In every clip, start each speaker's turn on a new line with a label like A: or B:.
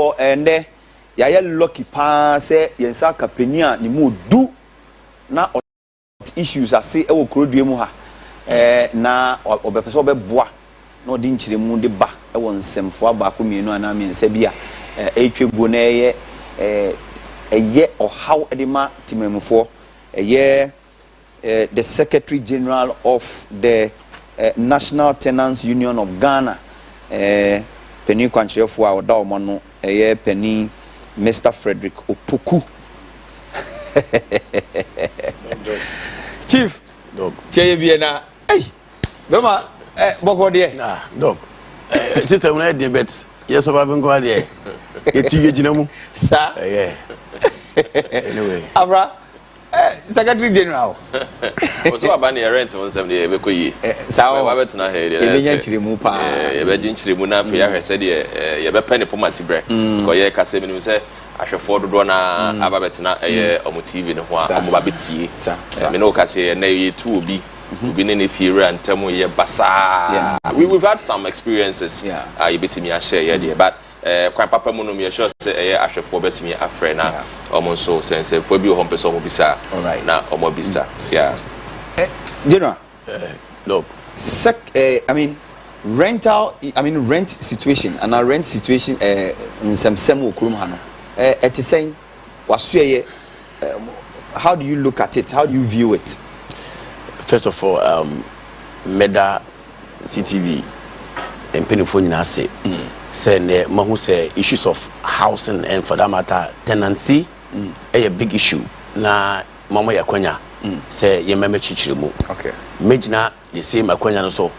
A: for ende ya ye lucky pa say yensa kapenia ni mu du na issues ase e wo krodue mu ha na obepeso obeboa na odi nchiremu de ba e wo nsemfo abako mienu ana mensa bia etweguo na eye ohaw edema timemfo the Secretary General of the National Tenants Union of Ghana Penny Kwanchefo a oda omo no Penny Mr. Frederick Opoku Chief
B: dog
A: cheye bi na doma boko de
B: dog sister we dey bet yes oba ben go there eti gina mu
A: sa
B: anyway
A: abra Secretary General
C: so aba na rent won sem dey bekoyi
A: sa
C: wa betena he dey
A: e benya nchiremu pa
C: e be nchiremu na fa ya hwese dey ye be pene pomasi bre ko ye kase bi ni se ahwefo dodo na aba betena omo TV ne ho a omo ba betie me no kase na ye tu obi ne ne fiere antamo ye basa we've had some experiences you betimi a share ye dey but kwan papa mu no me sure say ahwefo betimi afre na omo so sense fo bi ho peso omo bisa na omo bisa
A: General
C: look
A: rent situation and our rent situation in some okurum ha no it is saying wasuye how do you look at it, how do you view it?
B: First of all, Meda Ctv and Penifo nyina say say mahu say issues of housing and for that matter tenancy a big issue na mama yakwanya say ye meme chichiremu
A: okay
B: mejina the same akwanya no so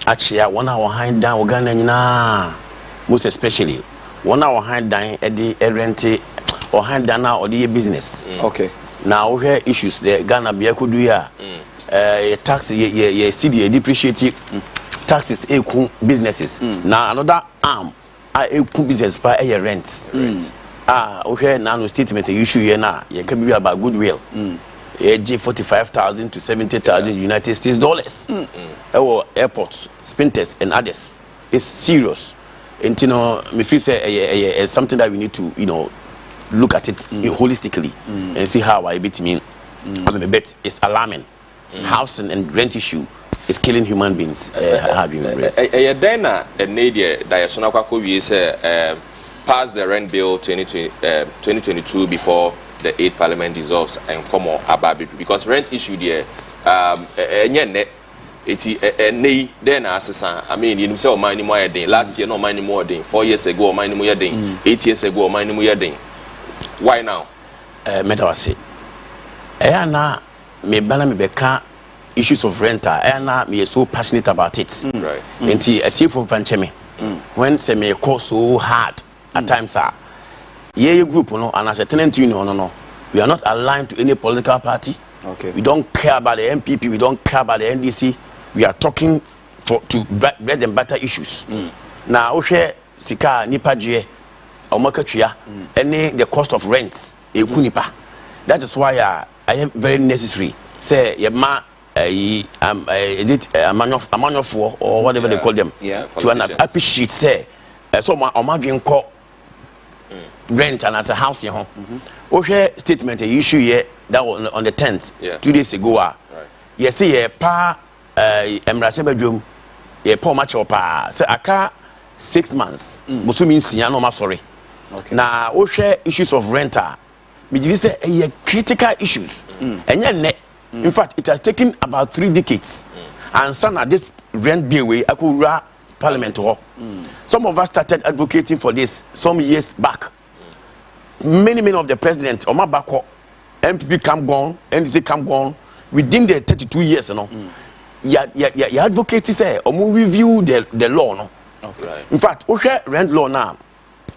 B: achia one hour hand down Uganda nyina most especially 1 hour hand down e the rent or hand down now or the business
A: okay
B: now we hear issues there Ghana be could do ya tax ye city depreciate taxes eku businesses now another arm eku business by a rent we hear now statement issue here now you can be about goodwill 45,000 to 70,000 United States dollars our airports spinters and others is serious and you know me feel say something that we need to look at it holistically and see how I bet mean I bet it's alarming. Housing and rent issue is killing human beings.
C: Dana and Nadia Diasona Kwako we say pass the rent bill 2022 before the 8th Parliament dissolves and come on about it because rent issue there nay then assassin I mean you say money more than last year no money more than 4 years ago money more than 8 years ago money more than why now
B: metawase na me bana me beka issues of rent na me so passionate about it
C: right
B: enti a chief of vancheme when say me call so hard at times ye group no and as a tenant union no we are not aligned to any political party.
A: Okay.
B: We don't care about the MPP, we don't care about the NDC. We are talking to bread and butter issues. Now, Oshe Sika Nipa Jie Omakachia any the cost of rent Ekunipa. That is why I am very necessary. Say Yama is it a man of war or whatever they call them to appreciate say so my call rent and as a house here. Oshe statement a issue here that was on the 10th 2 days ago. Right. Yes, say pa emrase bedwom ye pa ma chopa say aka 6 months musumi nsia no ma sorry.
A: Okay.
B: Na oshe issues of renter me give say a critical issues. Enye in fact it has taken about 3 decades and some of this rent bill we akura parliament ho. Some of us started advocating for this some years back. Many of the presidents on my back MPP come gone, NDC come gone within the 32 years, you advocate say or review the law, no.
C: Okay. Right.
B: In fact, okay, rent law now,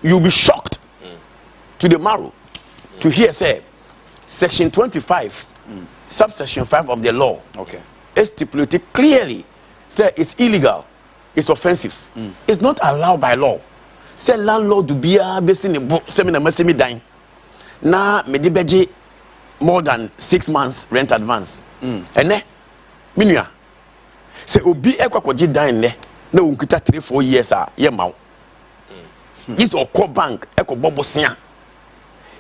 B: you'll be shocked to the marrow to hear say section 25, subsection 5 of the law, is stipulated clearly say it's illegal, it's offensive, it's not allowed by law. Say landlord to be a basin in book semi dying. Na medibeji more than 6 months rent advance. And ne minua. Say obi ekwakoji dying ne na unkita 3-4 years ye maw. this or core bank eko bobosia.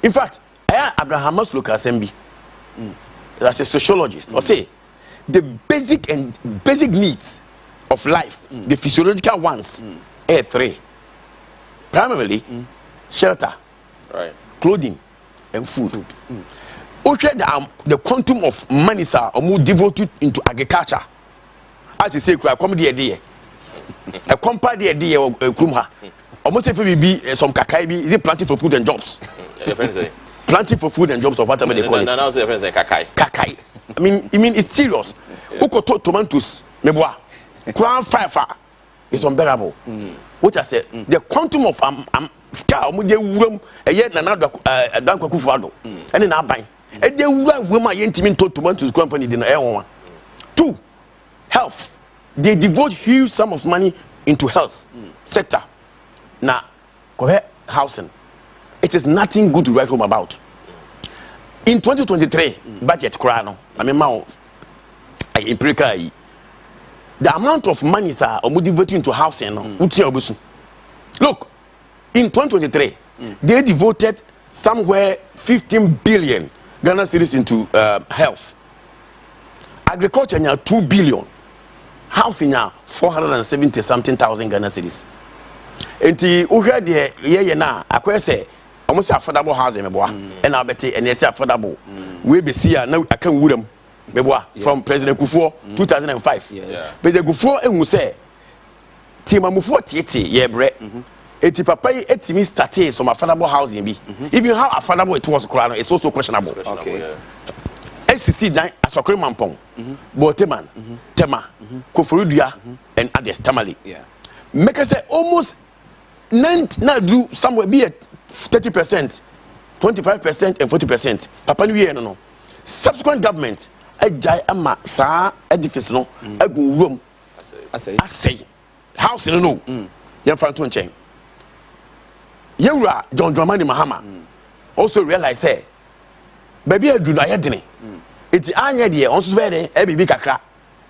B: In fact, Abraham Maslow Assembly, as a sociologist, or say the basic needs of life, the physiological ones, are three. Primarily, shelter,
C: right,
B: clothing, and food. The quantum of money are more devoted into agriculture. As you say, I come the idea. A compare the idea of Kumha. Almost if we be some kakai, is it planting for food and jobs? Planting for food and jobs, or whatever they call it.
C: No, say friends kakai.
B: Kakai. I mean, it's serious. Uko tomatoes, meboa. Crown fire is unbearable. What I said, the quantum of scar, omude wuram, eye na na dan kwakufu ado. Ene na aban. E de wuram wema ye ntimi to tomatoes company de na e won. 2, health. They devote huge sum of money into health sector. Now, housing. It is nothing good to write home about. In 2023, budget krano. I mean, the amount of money are devoted into housing. Look, in 2023, they devoted somewhere 15 billion Ghana cedis into health. Agriculture now 2 billion. Housing now 470 something thousand Ghana cedis. Enti uhwe de ye na akwa say almost affordable housing meboa and na beti and yes affordable we be see na aka wuram meboa from President Kufuor 2005. Yes. President Kufuor ehun say timamufo tieti ye bre eti papa yi etimi start some affordable housing bi even how affordable it was kura it's also questionable. Okay. SCC dan asokre mampong Boteman Tema Koforudua and others Tamale. Yeah. Make us say almost now do somewhere be at 30%, 25% and 40%. Papa New Year no. Subsequent government jai ama sa edifice no egu room. I say house no. Yan fan to nchen. Yewura John Dramani Mahama also realize say baby adu na yedene. Iti anya de on so be de e bibi kakra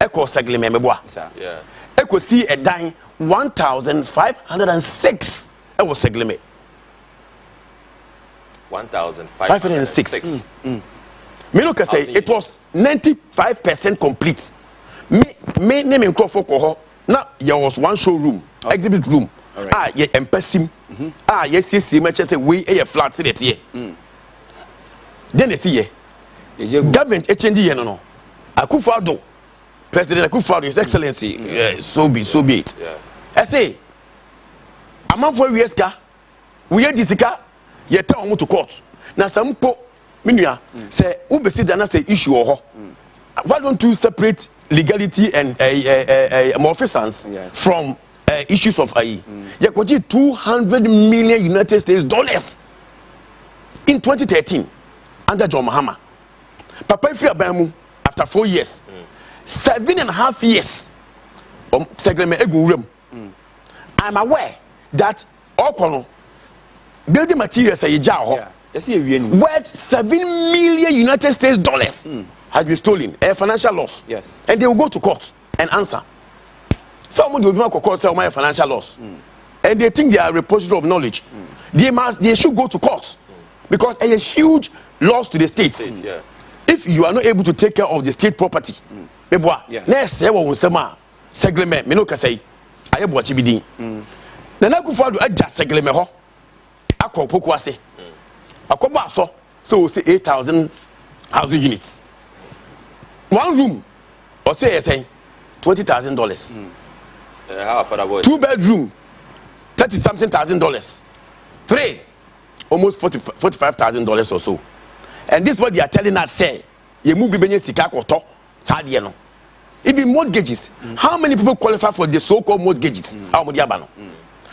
B: e ko sagle memeboa. Yeah. E ko see a dan 1,506 it was segleme
C: 1,506
B: me look at say it was 95% complete me name for ko now there was one showroom exhibit room ye empesim yes much say we a flat to the here then they see government change here no Akufo-Addo President Akufo-Addo His Excellency so be it. I say a man for Wieska, we had this car, yet tell to court. Now, some po Minia say, Ubesi Dana say issue or why don't you separate legality and malfeasance from issues of IE? You got $200 million United States dollars in 2013 under John Mahama. Papa Ifri Abamu, after 4 years, 7.5 years, I'm aware that all building materials worth 7 million United States dollars has been stolen, a financial loss. Yes. And they will go to court and answer. Someone will go to court say my financial loss. And they think they are a repository of knowledge. They should go to court because it's a huge loss to the state. If you are not able to take care of the state property, let's say what we say, seglement, me no can say. I have watched it. Nana Akufo-Addo adjust segleme ho. Akopoko ase. Akoba so say 8,000 housing units. One room or say $20,000.
C: How affordable?
B: 2 bedroom, $30 something thousand. 3, almost $45,000 or so. And this is what they are telling us. Say, you move benye sika koto sadie no. Even mortgages. How many people qualify for the so-called mortgages?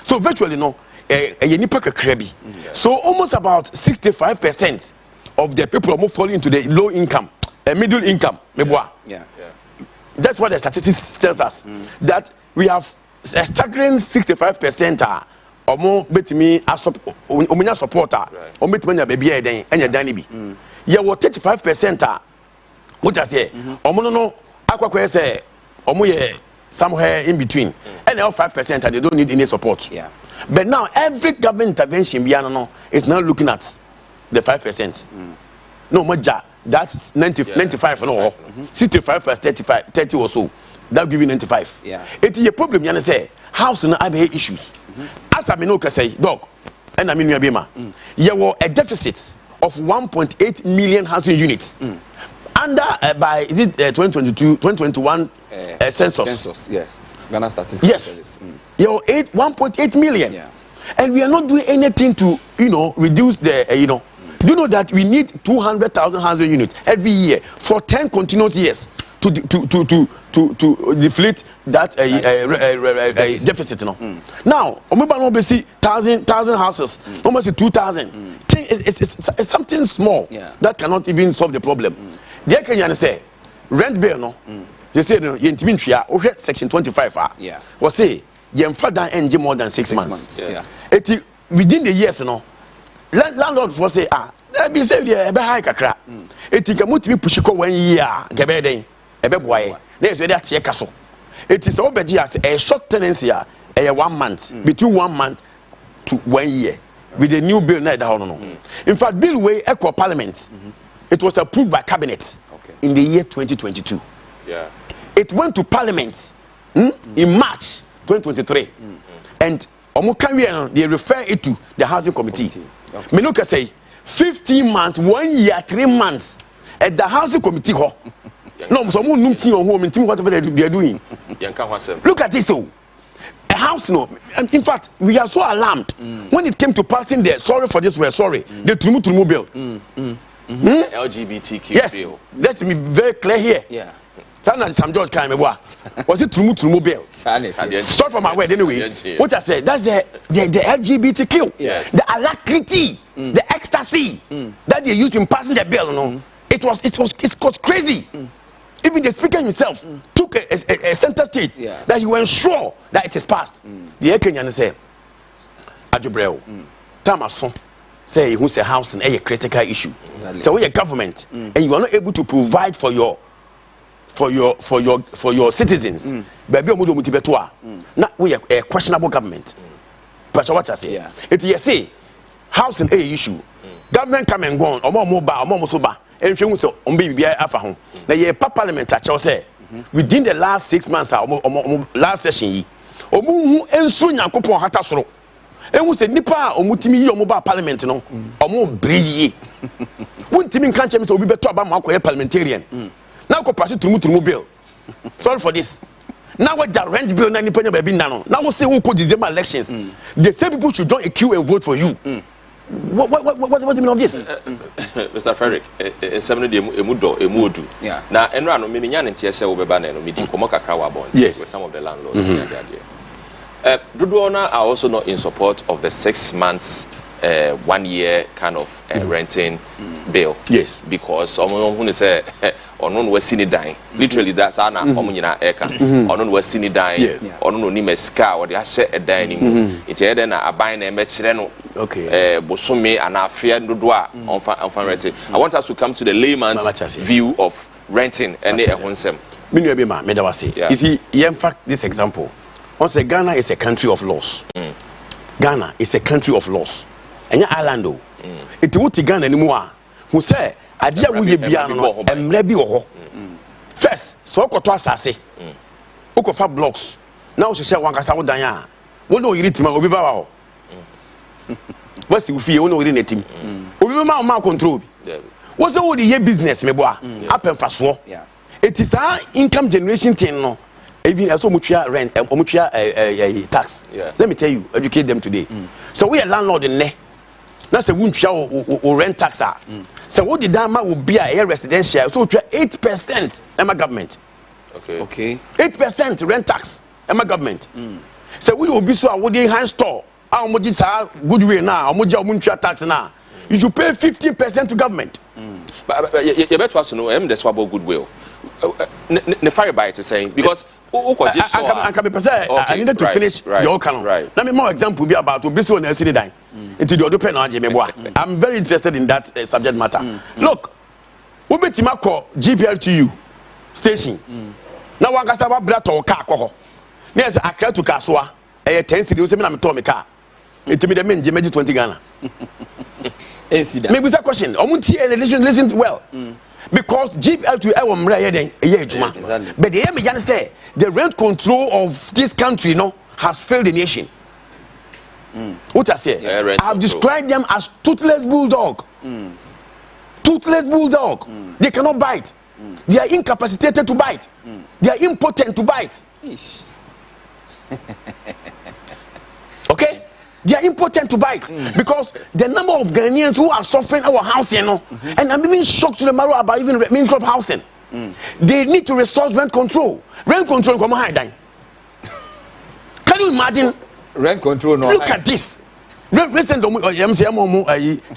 B: So virtually no, so almost about 65% of the people are falling into the low income, middle income. Yeah. That's what the statistics tells us. That we have a staggering 65% or more betimi supporter or betimi baby and your danny. Yeah, what 35% what I say? No. Say somewhere in between, and now 5% they don't need any support. Yeah. But now every government intervention is now looking at the 5%. No, that's 95 no, 65 plus 35, 30 or so. That give you 95.
A: Yeah.
B: It is a problem. You say house and other issues. As I mean, say dog, and I mean you were a deficit of 1.8 million housing units. Under by is it 2021 census?
A: Census, yeah. Ghana Statistics
B: Service. You're 1.8 million.
A: Yeah.
B: And we are not doing anything to reduce the Do you know that we need 200,000 housing units every year for 10 continuous years to deflate that deficit? Now, we see 1,000 houses, almost 2,000. It's something small that cannot even solve the problem. The Kenyan say rent bill no. They say section 25.
A: Yeah.
B: We say you father NG more than 6 months.
A: Yeah.
B: Within the years landlord for say let me say the high kakra. It can be push 1 year. Gebeden ebe boy. Let's say that castle. It is already as a short tenancy a 1 month between 1 month to 1 year with the new bill now. In fact, bill way echo parliament. It was approved by cabinet in the year 2022. Yeah. It went to parliament in March 2023. And they refer it to the housing committee. Me look at say 15 months, 1 year, 3 months at the housing committee. No, someone no team on home and team whatever they are doing. Look at this. So a house no. And in fact, we are so alarmed when it came to passing the sorry for this, we're sorry. The Tumu bill.
C: LGBTQ bill.
B: Let me be very clear here.
A: Yeah.
B: Sam George came. Was it Tumu bill? Start from my way anyway. What I said, that's the LGBTQ.
A: Yes.
B: The alacrity, the ecstasy that they used in passing the bill. No, it was crazy. Even the speaker himself took a center stage that he was sure that it is passed. The Kenyan said, Ajubreo, Tamason. Say who's a house and a critical issue. Exactly. So we are government and you are not able to provide for your citizens. Baby omudo mutibetua. Na we are a questionable government. But what I say, if you say house and a issue, government come and go on, omo soba, and you so baby afa ho. Na ye parliament a say within the last 6 months last session omu ensu nyankopon hata soro. And we say nipa omutimi yomoba parliament no omo breyi wontimi nka nche me so obi beto aba ma akoye parliamentarian now ko pass tumu bill. Sorry for this. Now what the rent bill na nipa nya ba bi na no now we say who could December elections the same people should join a queue and vote for you. What the meaning of this?
C: Mr. Frederick, somebody emudo. Yeah. Now enra no me nya ntia se wo beba na no me di komo kakra wa bond with some of the landlords in the area. Duduona are also not in support of the 6 months, 1 year kind of renting bill.
B: Yes.
C: Because who say on was seen dying. Literally that's Anna Omuna Eka. On was seen dying. On no nimeska or they share a dining. It's either a buying a mechano. Okay. Bosume and a fear Dudua on renting. I want us to come to the layman's view of renting and a honsem.
B: You see, in fact, this example. Once Ghana is a country of laws. Ghana is a country of laws. And your island, it would Ghana anymore. Who say, I dear will be piano and maybe first, so to assassin. Okofa blocks. Now she said one Casawo Danya. What do you read to my Obiba? What's the fee? No, reading a team. Obiba control. What's the whole year business, me boy? Up and fast war. It is our income generation thing, no. Even as mutual rent and mutual tax. Let me tell you, educate them today. So we are landlord in there. That's a mutual rent tax. So what the dama will be a residential. So 8% Emma government.
C: Okay.
B: 8% rent tax Emma government. So we will be so a woody hand store. How much is our good way now? How much are mutual tax now? You should pay 15% to government.
C: But you better also know the Dwabo goodwill. The fire bite is saying because
B: I needed to finish the whole canon. Let me more example be about to be so necessary dying into the open. I'm very interested in that subject matter. Look, we be Timako GPLTU station. Now one gasa ba brato car ko. Yes, I care to Kaswa. 10 city, I'm to car. It me the men Jemeji 20 Ghana. Maybe that question. Listen well. Because GPL2 exactly. But the MJ say the rent control of this country has failed the nation. What I say?
C: Yeah,
B: I have described them as toothless bulldog. Toothless bulldog. They cannot bite. They are incapacitated to bite. They are impotent to bite. Okay? They are impotent to bite because the number of Ghanaians who are suffering our housing, and I'm even shocked to the marrow about even Ministry of Housing. They need to resource rent control. Rent control, come on, can you imagine?
A: Rent control, no.
B: Look at this. Recent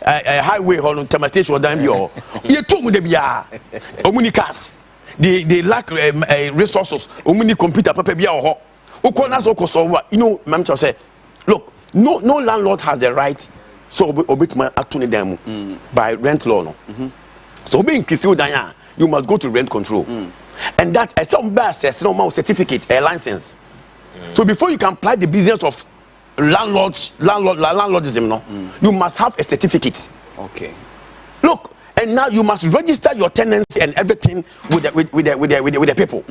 B: highway on Tema Station or down here. You told me the cars. They lack resources. Omuni computer paper bia or you know, Mamcha say, look. No landlord has the right so obey my attorney them by rent law no. So being Kisio you must go to rent control. And that as some bad says no certificate a license. So before you can apply the business of landlordism you must have a certificate.
A: Okay.
B: Look, and now you must register your tenancy and everything with the people.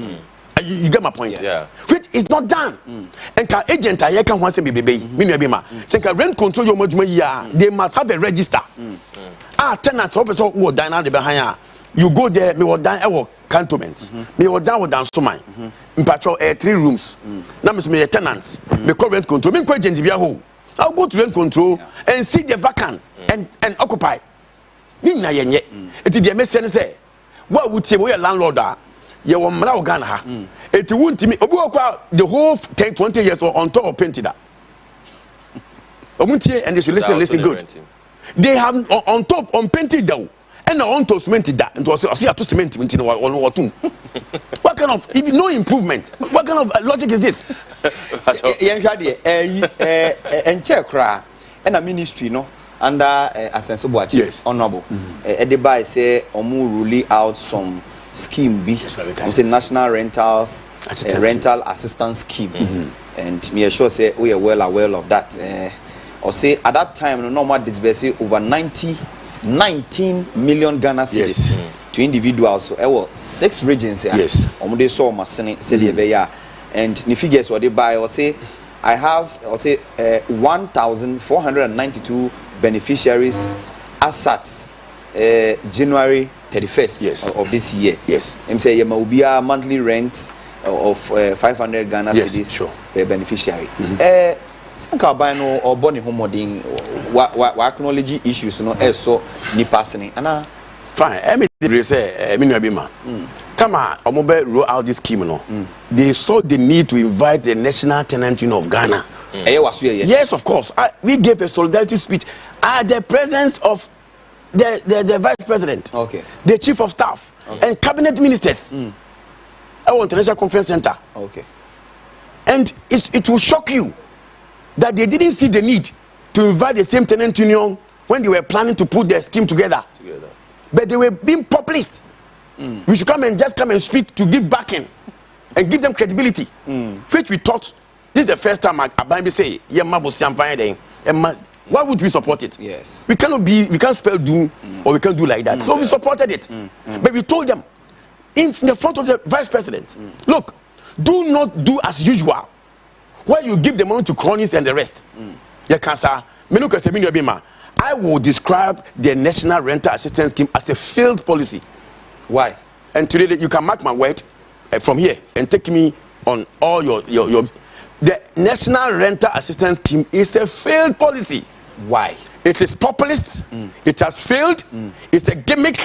B: You get my point?
C: Yeah.
B: Which is not done. And can agent I can want to be baby. Say can rent control your money. They must have a register. Tenants also who dine out behind. You go there, me will dine our cantonment. Me will down with dance to mine. In patrol 3 rooms. Now me a tenants. Me call rent control. Me call agent via who. I'll go to rent control and see the vacant and occupy. Me na yenye. It is the message say. What would say we a landlord are? You were Mara Ghana. It won't me. The whole 10-20 years on top of painted that. And they should listen good. They have on top on painted down and on top cemented that. And was see to cement in what kind of no improvement? What kind of logic is this?
A: And check and a ministry under Asensobuachi.
B: Yes.
A: Honorable. Edibai say omu rule out some scheme B, say national rental assistance scheme, and me sure say we are well aware of that. Or say at that time no normal disbursing over 19 million Ghana cedis to individuals. So there were 6 regions here.
B: Yes.
A: They saw my said and the figures what they buy or say I have 1,492 beneficiaries assets January 31st of this year.
B: Yes.
A: I'm saying there will be a monthly rent of 500 Ghana cedis per beneficiary. Sanka no or boni homoding wa acknowledge issues no so ni passing. Ana
B: fine. Emi say emi no be ma. Kama omobe roll out this scheme no. They saw the need to invite the National Tenant Union of Ghana. Yes, of course. We gave a solidarity speech at the presence of the vice president, the chief of staff, and cabinet ministers. Our international conference center. And it will shock you that they didn't see the need to invite the same tenant union when they were planning to put their scheme together. But they were being populist. We should come and speak to give backing and give them credibility, which we thought this is the first time I say, why would we support it?
A: Yes.
B: We can't spell do or we can't do like that. So we supported it. But we told them in the front of the vice president, look, do not do as usual. Where you give the money to cronies and the rest. I will describe the National Rental Assistance Scheme as a failed policy.
A: Why?
B: And today you can mark my word from here and take me on all your the National Rental Assistance Scheme is a failed policy.
A: Why?
B: It is populist. It has failed. It's a gimmick.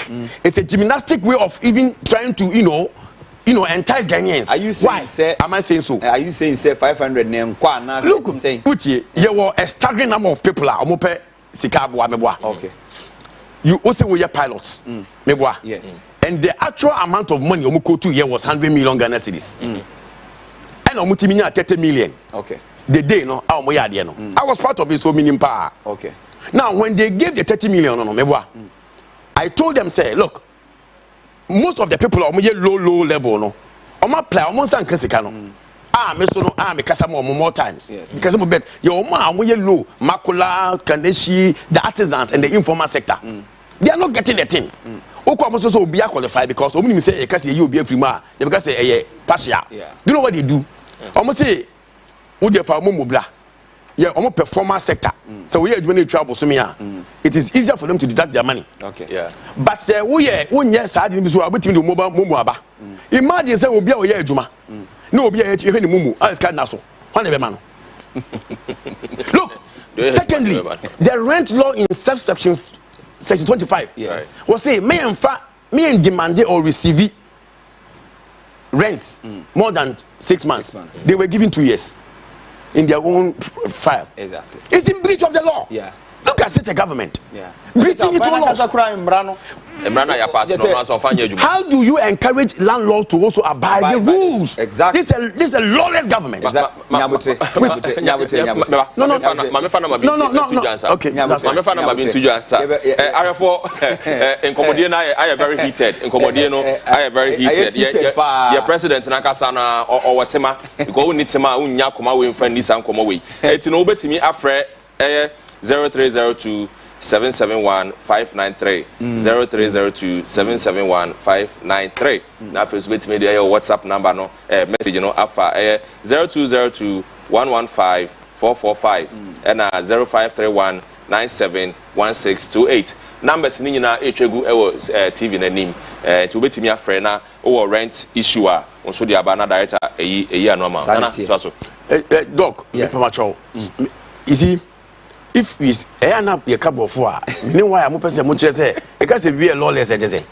B: It's a gymnastic way of even trying to entice Ghanaians.
A: Are you saying?
B: Why? Am I saying so?
A: Are you saying 500 name?
B: Look, Uti, there were a staggering number of people.
A: Okay.
B: You also were pilots.
A: Yes.
B: And the actual amount of money Omoko 2 years was 100 million Ghana cedis. And Omutiminya 30 million.
A: Okay.
B: The day I was part of it, so meaning power.
A: Okay.
B: Now when they gave the 30 million I told them, say, look, most of the people are low level, no. Play almost me so no me kasa more times.
A: Yes.
B: Because mo bet your ma mo ye low makula kaneshi the artisans and the informal sector. They are not getting the thing. Oko so so be qualified because omu say e kasa ye obi afiri ma they because say partial. Do you know what they do? Omo say wo dey fa mo bla. Yeah, almost performance sector. So we are doing travel so it is easier for them to deduct their money.
C: Okay. Yeah.
B: But we yes I didn't so about to mobile aba. Imagine say we be o ye adwuma. No obi e the mumu. As can na so. One be man. Look, secondly, the rent law in section 25 was say me and demand or receive rents more than 6 months. They were given 2 years. In their own file.
A: Exactly.
B: It's in breach of the law.
A: Yeah.
B: Look at such a government.
A: Yeah.
B: Breaching into law. How do you encourage landlords to also abide the rules?
A: Exactly.
B: This is a lawless government.
A: No.
B: Okay.
C: I am very heated. I am very heated. Your president Nakasana or whatever. Go nitima unya koma we friend this and koma we. It's no bet me afre 0302 771-593 0302-771-593. Now first wait me there your WhatsApp number no message no afa 0202-115-445 and 0531-971628. Numbers ni nyina etwegu ewo TV na nim to betimi afre na o rent issue a onso dia ba na director eyi anoma na so
B: doc you see if we up your couple of four, meanwhile, I'm person much say because if we are lawless, you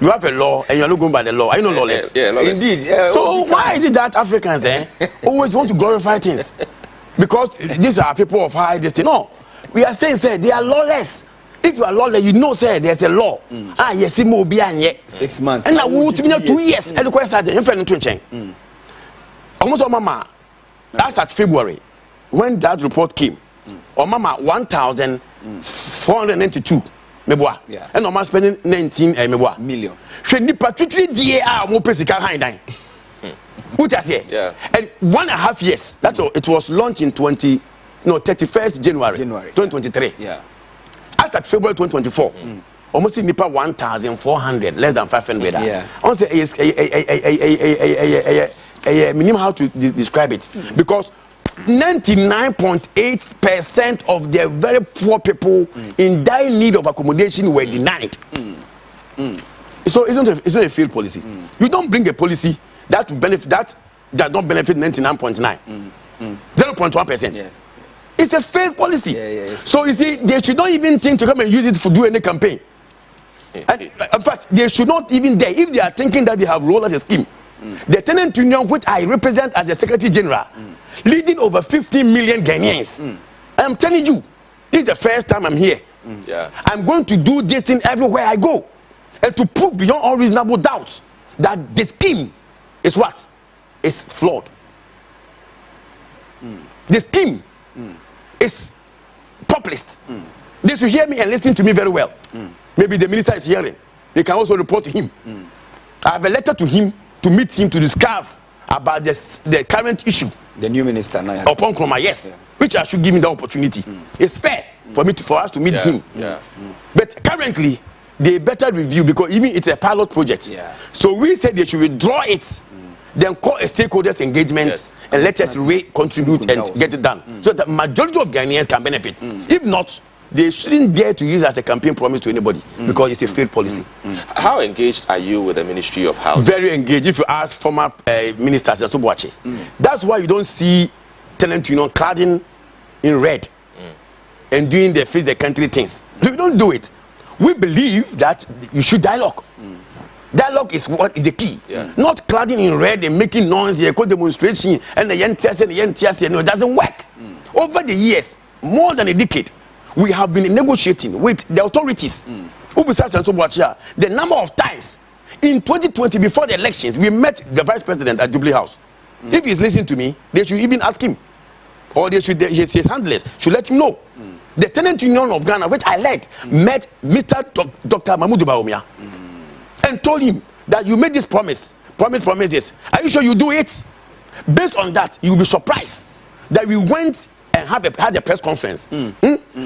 B: have a law and you're not going by the law. I know lawless.
C: Yeah, lawless.
A: Indeed.
B: So why is it that Africans always want to glorify things? Because these are people of high destiny. No, we are saying they are lawless. If you are lawless, you know there's a law. Yes, it will be
A: 6 months.
B: And now we will 2 years. And the question is, almost all mama. That's at February when that report came. Or mama 1,492 meboa and no man spending 19
A: million.
B: She ni patutri die a mo pesika hand dan. What I say? And 1.5 years. That's all. It was launched in 31st January 2023.
A: Yeah.
B: As at February 2024. Almost nipa 1,400, less than 500.
A: Yeah.
B: I say a minimum how to describe it because 99.8% of the very poor people in dire need of accommodation were denied. So it's not a failed policy. You don't bring a policy that will benefit that does not benefit 99.9, 0.1%.
A: Yes.
B: It's a failed policy.
A: Yeah.
B: So you see, they should not even think to come and use it to do any campaign. And, in fact, they should not even dare. If they are thinking that they have rolled out a scheme, the tenant union, which I represent as the Secretary General, leading over 50 million Ghanaians. I am telling you, this is the first time I'm here. I'm going to do this thing everywhere I go. And to prove beyond all reasonable doubts that the scheme is what? Is flawed. The scheme is populist. They should hear me and listen to me very well. Maybe the minister is hearing. They can also report to him. I have a letter to him to meet him to discuss about the current issue.
A: The new minister now.
B: Upon Kroma, yes. Which I should give him the opportunity. It's fair for us to meet him. But currently, they better review because even it's a pilot project. So we said they should withdraw it, then call a stakeholders engagement and let us contribute and get it done. So the majority of Ghanaians can benefit. If not, they shouldn't dare to use it as a campaign promise to anybody because it's a failed policy.
C: How engaged are you with the Ministry of Housing?
B: Very engaged. If you ask former ministers, that's why you don't see tenant union cladding in red and doing the face the country things. We don't do it. We believe that you should dialogue. Dialogue is what is the key. Not cladding in red and making noise, demonstration, and the NTS, no, it doesn't work. Over the years, more than a decade, we have been negotiating with the authorities. The number of times in 2020 before the elections, we met the vice president at Jubilee House. If he's listening to me, they should even ask him, or they should his handlers should let him know. The tenant union of Ghana, which I led, met Mr. Dr. Mahmoud Bawumia and told him that you made this promise. Promise this. Are you sure you do it? Based on that, you'll be surprised that we went and had a press conference.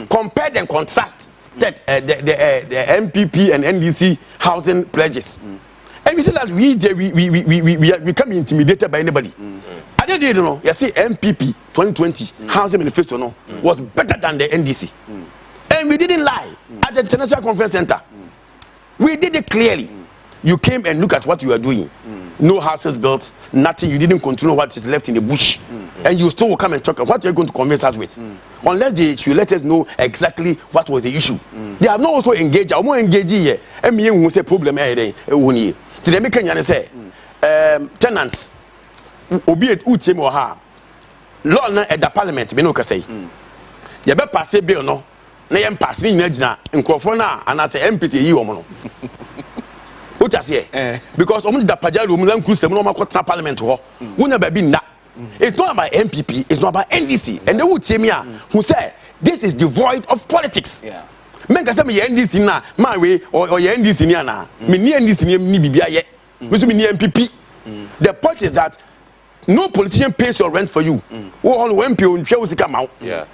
B: Compared and contrast that the MPP and NDC housing pledges. And we say that we can't be intimidated by anybody. I didn't know. You see, MPP 2020 housing manifesto was better than the NDC. And we didn't lie at the International Conference Center. We did it clearly. You came and look at what you are doing. No houses built, nothing. You didn't control what is left in the bush. And you still will come and talk. What are you going to convince us with? Unless they should let us know exactly what was the issue. They have not also engaged. I'm more engaging here. And me who say problem here. Today, me can say tenants. Obi et utie mo ha. Law na at the parliament. Me no can say. You better pass a bill no. Na yem pass ni nyina nkrofo na anase MPT yi wo mo no. What I say? Because only the Pajaro Mulan Cruz and Norma Parliament ho. Who never been that. It's not about MPP, it's not about NDC. And they would tell me who said this is devoid of politics. Yeah. Men can say me NDC na my way or NDC na. Me ni NDC ni bibia ye. Me so me ni MPP. The point is that no politician pays your rent for you. Who all MP on share will come out. Yeah.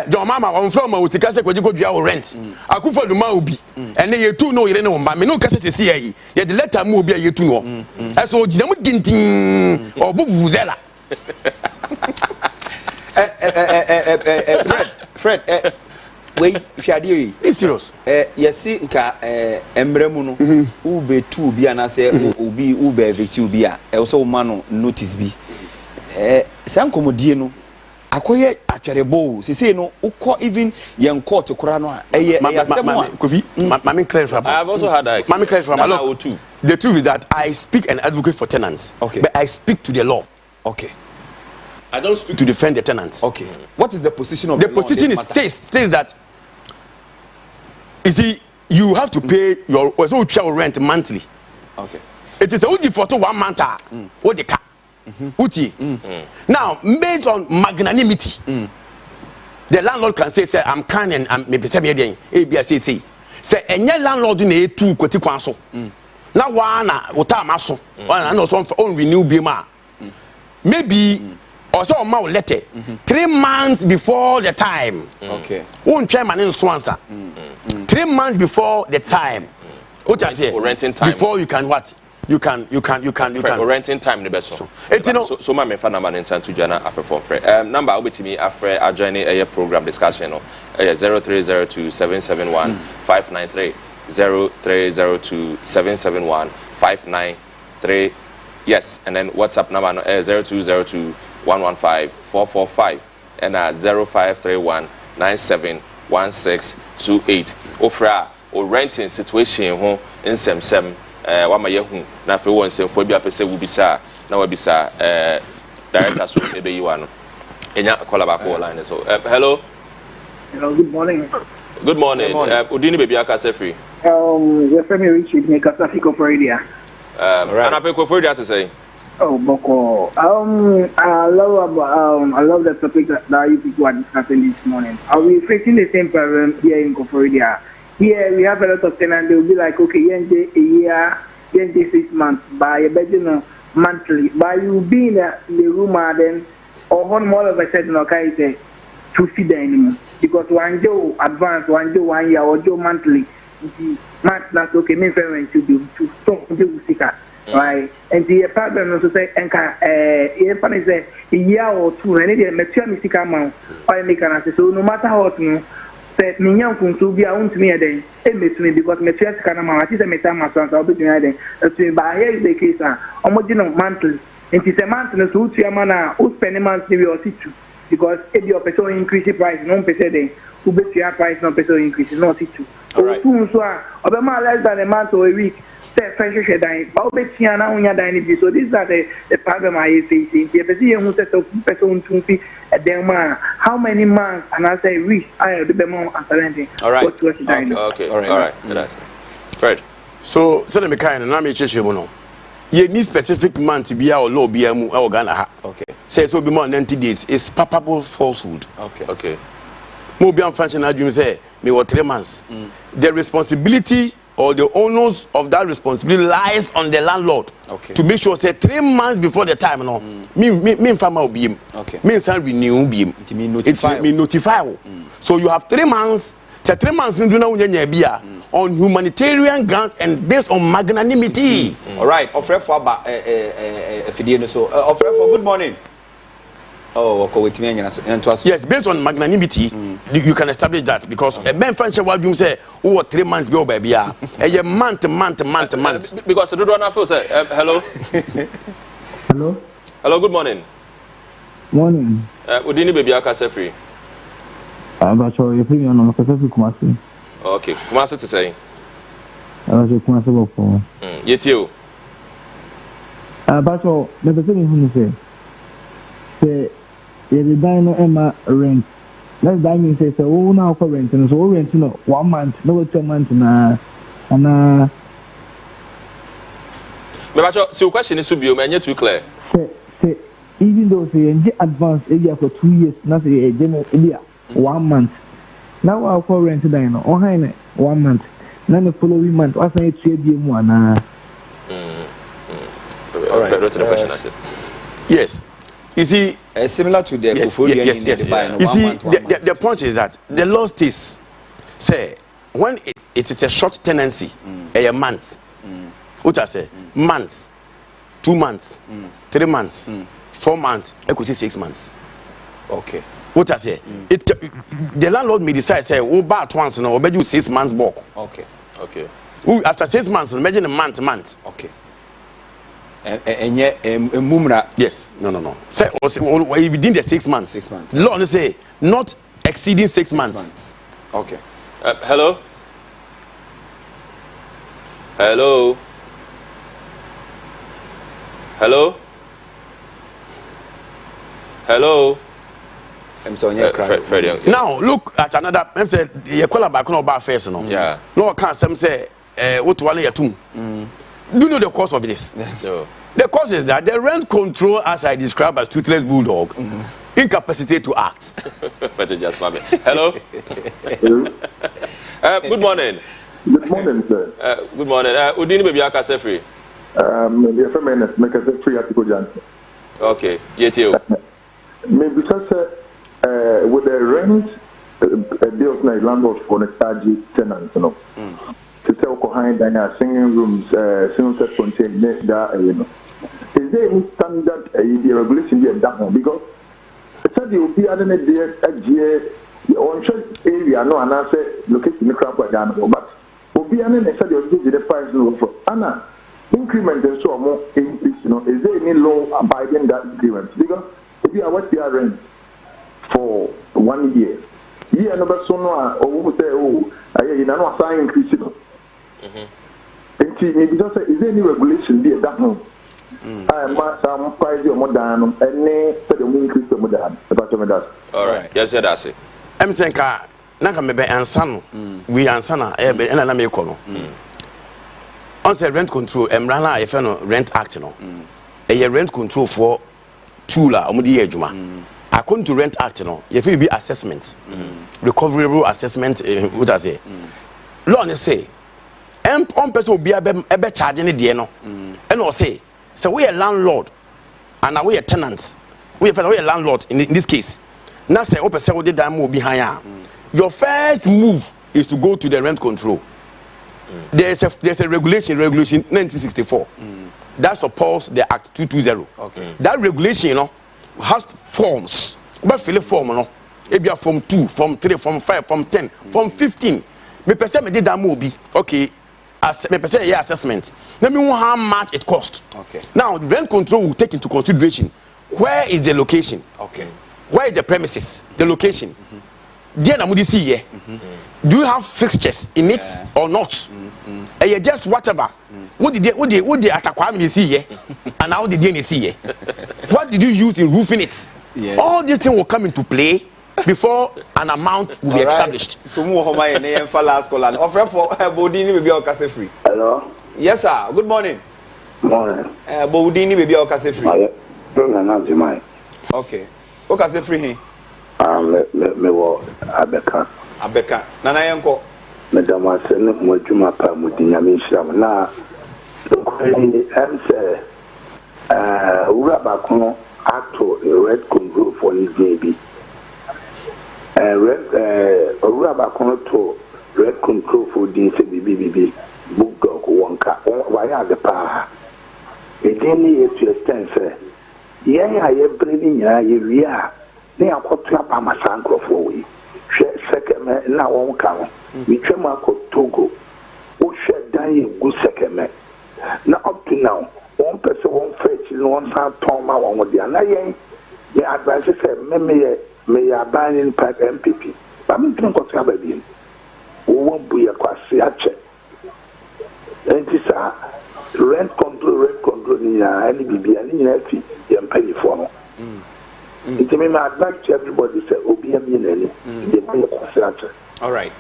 B: John Mama on from Usikase Kojiko Dia rent. Akufa Duma Ubi. And they too know you know, but me no Kase CIA. Yet the letter move be you to know. As so Jinamu Ginting or Buvuzela.
A: Fred, wait, Shadi.
B: It's serious.
A: You see, Embremuno, Ube 2 be and I say, Ubi, Ube, Victubia, also Mano, notice be. San Comodino. Akoye atwerebo se say no ukọ even yen court kora no
B: Kofi mami clarify.
C: I have also had that.
B: Mami clarify. The truth is that I speak and advocate for tenants.
A: Okay.
B: But I speak to the law.
A: Okay.
B: I don't speak to defend the tenants.
A: Okay. What is the position of
B: the law? The position is states that you see you have to pay your rent monthly.
C: Okay.
B: It is the only for 1 month what the car. Now, based on magnanimity, the landlord can say, I'm kind and maybe say, ABSC. Say, and your landlord in a 2 quote council. Now, one, what I'm also, one, and also for own renew Bima. Maybe also my letter 3 months before the time.
A: Okay.
B: One chairman in Swansa 3 months before the time. What I say,
C: renting time
B: before you can what? You can.
C: Renting time the best. So my fan number inside to Jana after for Fred. Number will be to me after I join a program discussion. 0302 771 593 0302 771 593. Yes, and then WhatsApp number 0202 115 445 and 0531 971628. Ofra or renting situation home in sem. Wama yehu na fe won se fo bia pese wubisa na wabisa director so ebe yi wano enya call back line so hello
D: good morning
C: odini baby aka se free
D: your family Richard me ka traffic operator
C: ana pe ko for that to say
D: Boko I love the topic that you people are discussing this morning. Are we facing the same problem here in Koforidua? Here we have a lot of tenants. They will be like, okay, a year, 6 months, by a bedroom monthly. But you will be in the room then, or one more of a certain okay, say, to feed the anymore. Because one Joe advance, one Joe 1 year, or Joe monthly. Month that's okay, me friend to do to stop do sicker. Right? And the problem also say, and if I say a year or two, and it mature music amount, or make an answer. So no matter what, no. Minyam kuntu bi a untumi eden emetumi because metua sika na ma ati se meta ma so so betumi eden etumi ba here is the case omoji no monthly nti se monthly so utua ma na o spend monthly we o situ because e bi o person increase price no person den u betua price no person increase no situ o tu so a obe ma less than a month or a week say fresh dan ba o betua na unya dan ni bi so this is the problem I face nti e person ye hu se person tunfi how many months and I say wish I the more answering.
C: All right. Okay. All right. That's it. Fred.
B: So let me kind na me cheche mo no. You need specific month to be our law be mu e Ghana ha.
A: Okay.
B: Say so be more 90 days. It's palpable falsehood.
C: Okay.
B: Mo be am function adwum say me what 3 months. The responsibility or the onus of that responsibility lies on the landlord.
A: Okay.
B: To make sure say 3 months before the time no me farmer will be him.
A: Okay.
B: Me san renew be him.
A: It mean notify.
B: It mean notify. So you have 3 months. 3 months no do na unya bia on humanitarian grounds and based on magnanimity.
A: All right. Offer for aba fidie no so. Offer for good morning. Oh, okay. With me and
B: yes, based on magnanimity, you can establish that because a man friendship what you say, oh, 3 months go baby, a month.
C: Because the don't feel say hello. Hello, good morning.
D: Morning.
C: Would you baby aka say free?
D: But your opinion on Kasafi Kumasi.
C: Okay, Kumasi to say.
D: I was a Kumasi for.
C: Yet you.
D: But the thing who say the dino Emma rent. Let's dining says, oh, now for rent, and so rent, 1 month, no 2 months, and
C: But so question is to be you too clear.
D: Say, even though say advance area for 2 years, not a general area 1 month. Now I'll call rent dino, or 1 month. Then the following month, I say it's one.
C: All right, what's the question I said?
B: Yes. You see,
A: similar to the
B: yes.
A: You
B: see, the point is that the law states, say, when it is a short tenancy, a month, what I say, months, 2 months, 3 months, 4 months, I could say 6 months.
A: Okay.
B: What I say, the landlord may decide, say, oh, but once, no, but you 6 months back.
A: Okay.
B: After 6 months, imagine a month.
A: Okay. And yet, mumra.
B: Yes, no. Say within the 6 months.
A: 6 months.
B: Law only say not exceeding 6 months.
C: Okay. Hello. Hello.
A: I'm sorry.
B: Now look at another. I said you call back on about first, no.
C: Yeah.
B: No, can't some say what one year too. Do you know the cause of this?
C: No.
B: The cause is that the rent control, as I described as toothless bulldog, incapacitated to act.
C: Better just hello. Good morning.
E: Good morning, sir.
C: Good morning. Udini baby aka say free.
E: The feminist make us free article Johnson.
C: Okay. Yet you.
E: Maybe because with the rent bills na landlord for the charge tenants, you know. To sell behind dining singing rooms, single set contain that, you know. Is there any standard the regulation here that because it said you will be adding the on-shelf area, no, and I say location the crap like that, but will be adding a said you'll give the price for Anna increment and so more increase, you know. Is there any law abiding that increment? Because if you are what you are rent for 1 year, year number so no, or who say, oh, I know sign increase, you know. Maybe just say, is there any regulation there that no? I am some price your modern and say the increase the modern about that.
C: All right, yes, that's it.
B: I'm saying, Naka maybe answer we answer na and I may call. On say rent control, Emrana, if no rent act no. A rent control for Tula, Omudi Ejuma. According to rent act no, if you be assessments, recoverable assessment, what I say. Law say. On person will be a charging the no, and will say, so we are landlord, and we are tenants. We are landlord in this case. Now say, open say, the dam will be higher. Your first move is to go to the rent control. There's a regulation 1964 that supports the Act 220.
A: Okay.
B: That regulation, you know, has forms. But fill a form, you know, maybe form 2, form 3, form 5, form 10, form 15. Me person me did that move be okay. As me person yeah assessment. Let me know how much it cost.
A: Okay.
B: Now the rent control will take into consideration where is the location.
A: Okay.
B: Where is the premises? The location. Then I'm see here. Do you have fixtures in it or not? And just whatever. What did they attack me see here? And how did they see here? What did you use in roofing it?
A: Yeah.
B: All these things will come into play before an amount will be established.
A: So more home my name for last call and offer for Bodini will be all case free.
E: Hello.
A: Yes, sir. Good morning.
E: Morning.
A: Bodini will be all case free. Okay. What case free?
E: Me wo Abeka.
A: Nana yanko.
F: Madam was saying, Mojuma Pamudinami Sham. Now, I'm say, Urabakono actor, red control for his baby. Urabakono to red control for this baby book dog wonka. Why are the power? It didn't to extend, sir. Yeah, I am bringing ya. They are caught up on my son for we. Second man, now won't come. We came out of Togo. Who shed dying good second man. Now, up to now, one person won't fetch in one side, Tom, one with the other. The advisor said, may I ban in Pat MPP. But I'm going to have a bean. Who won't be a quasi-check. And this rent control in any BB and in LP, you pay for no. It may not advise to everybody say, oh, be a million, they pay a quasi-check.
A: All right.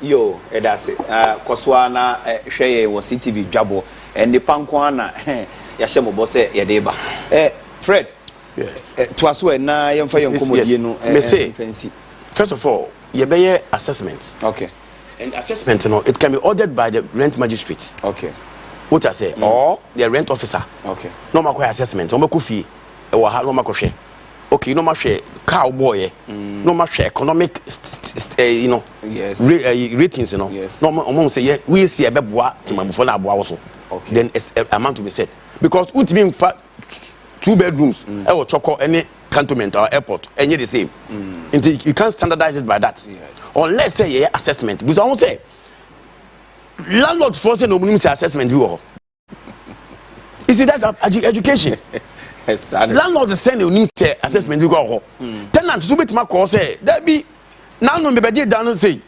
F: Yo,
A: that's it. Koswana, Shay was Ctv Dwabo, and the Pankwana, Yashamo Bosse, Yadeba. Fred,
B: yes.
A: To us, when I am for your comedy,
B: fancy. First of all, you pay assessment.
A: Okay.
B: And assessment, you know, it can be ordered by the rent magistrate.
A: Okay.
B: What I say, or the rent officer.
A: Okay.
B: No matter assessment, no matter fee, or how no matter. Okay, no matter cowboy, no matter economic, you know,
A: yes,
B: ratings, you know,
A: yes.
B: No matter say, yeah, we see a beboa to my before that also.
A: Okay.
B: Then it's amount to be set because it means 2 bedrooms, or choco any cantonment or airport, and you're the same. You can't standardize it by that.
A: Yes.
B: Unless say yeah assessment, because I won't say landlord forcing no minimum assessment you. You see that's education. Landlord send a new assessment you go. Tenant to bit my call say that be now no be down say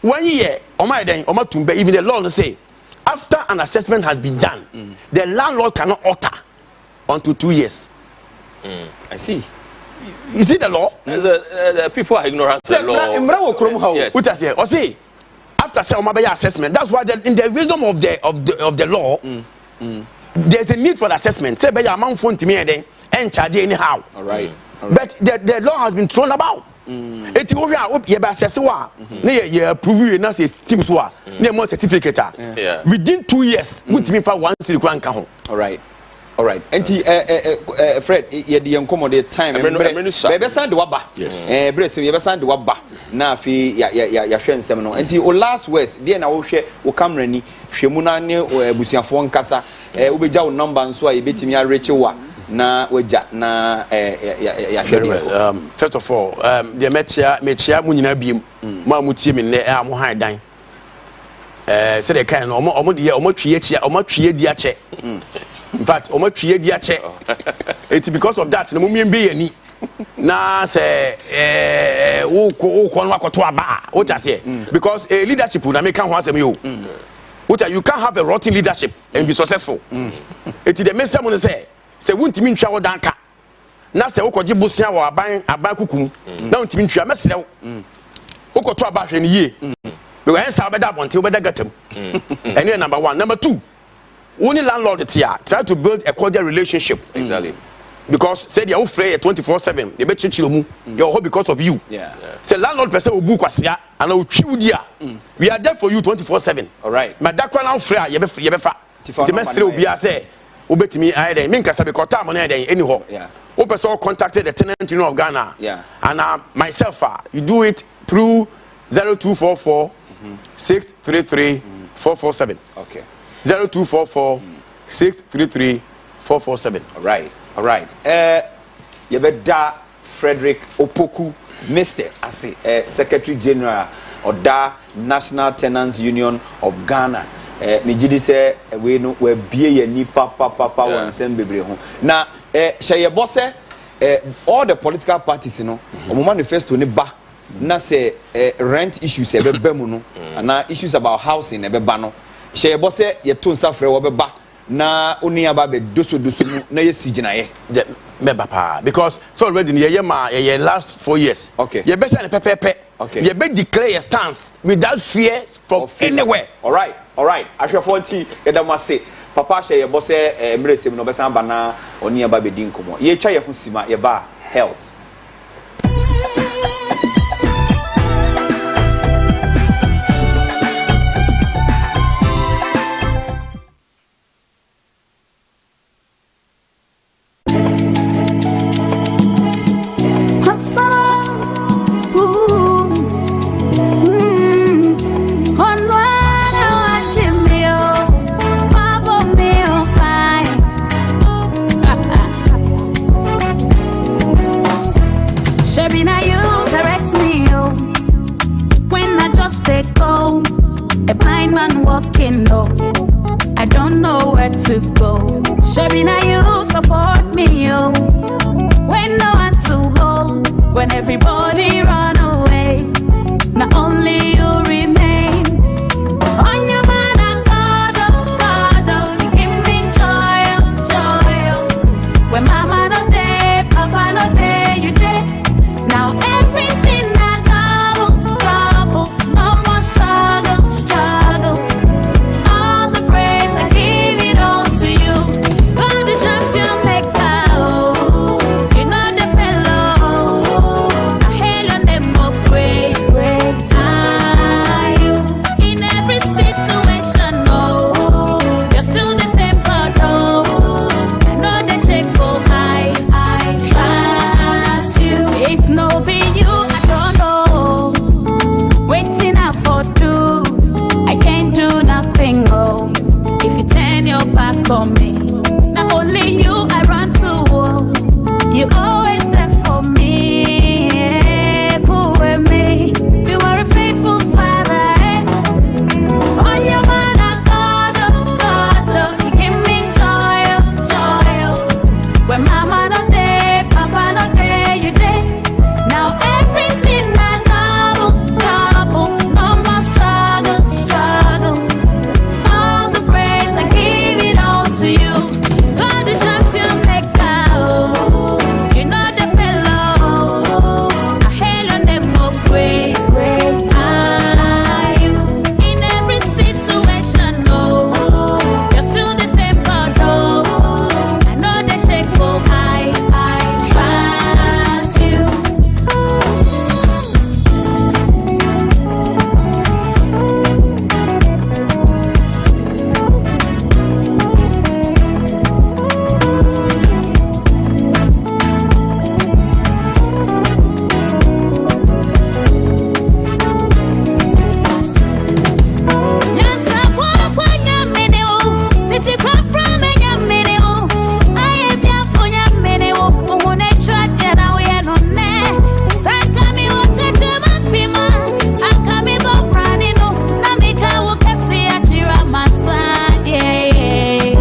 B: 1 year or my then or my tumbe even the law say after an assessment has been done the landlord cannot alter until 2 years.
A: I see.
B: You see the law?
C: People are ignorant of the law.
B: Yes. What I say? Or say after say my assessment. That's why in the wisdom of the law. There's a need for the assessment. Say, by amount phone to me and charge anyhow.
A: All right.
B: But the law has been thrown about. It's over here. You assess what? You approve you not say teams what? You more certificate. Within 2 years, would me for 1 city grand count.
A: All right. All right. And Fred, you the accommodate time. Baby send the waba.
B: Yes.
A: Brace, you ever send the waba. Now, ya share seminar. And your last words, dear, I will share. O camera ni. Shemuna ne busia fon kasa. Ubeja o number so I bet me a Rachel na weja na ya share.
B: First of all, the mechia munina biem. Ma mutie me ne am ho han dan. Say the kind omo de omo twie di ache. In fact, omo twie di ache. It's because of that na mo mien be yani. Na say wo ko no akoto aba. What I say? Because a leadership na make kan ho asem yo. You can't have a rotten leadership and be successful. It is the message someone say wuntimi ntwa wo danka. Na say wokoje bosia wo aban kukum. Na wuntimi ntwa mesrew. Wokoto aba hwe ne yie. Because hensa obeda bonte obeda gatam. And then number 1, number 2. Only landlord tia try to build a cordial relationship.
C: Exactly.
B: Because say they free 24/7, they be chichilo mu. Your whole because of you.
A: Yeah.
B: Say landlord person will book kwasia and will chill dia. We are there for you 24/7.
A: All right.
B: But that one now free you be fa. The message will be say obetimi I dey mean kasa be kota mo na dey anyhow.
A: Yeah.
B: O person contacted the tenant union of Ghana.
A: Yeah.
B: And myself you do it through 0244 633 447.
A: Okay.
B: 0244 633 447.
A: All right. All right. Yebeda Frederick Opoku, Mr. Ase, Secretary General of the National Tenants Union of Ghana. Nijidi se we no we bie ye ni papa wansem bebre ho. Na sheye bosse all the political parties no omo manifesto ni ba na say rent issues e be mu no na issues about housing e be ba no sheye bosse ye to nsafre wo be ba na oni aba be doso mu na ye siginaye
B: member pa because so already ye last 4 years.
A: Okay.
B: Ye be say pepepe.
A: Okay.
B: Ye be declare your stance without fear from anywhere.
A: All right. Ahwe 40 yedama say papa share ye boss emre sem no be san ba na oni aba be din komo. Ye twa ye ho sima ye ba health.
G: A blind man walking, no. I don't know where to go. Sure, now you support me, yo. When no one to hold, when everybody run away, not only you remain. On your man and God, oh, you give me joy, oh, joy, oh. When mama no day, papa no day, you day. Now everything I trouble, no more struggle, struggle. All the praise I give it all to you. God the champion maker, oh, you know the fellow. I hail your name of praise, great time. You in every situation, oh, you're still the same God, oh. I know the shape of I trust you. If no be you, I don't know. Waiting out for do, I can't do nothing, oh. If you turn your back on me, not only you I run to, oh. You always there for me, yeah, cool with me. You are a faithful father, eh? On your man, God, oh, you give me joy, oh, joy, oh. When mama no day, papa no day, you day. Now everything I trouble, no more struggle, struggle. All the praise I give it all to you. God the champion maker, oh, you know the fellow. I hail your name of praise, great time. You in every situation, oh, you're still the same God, oh. I know the shape of I trust you. Yes, I walk when you're minute, did you cry from when you're minute? I am here for your minute, when I try to get away, no, ne. Sakami, what take them up, Pima, and come in, but running, no, Namika will see at your massa, yeah.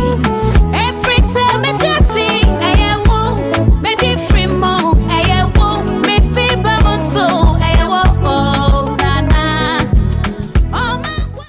G: Every cemetery, I won't, me different more, I won't, me feeble, so I won't, na. Oh, my.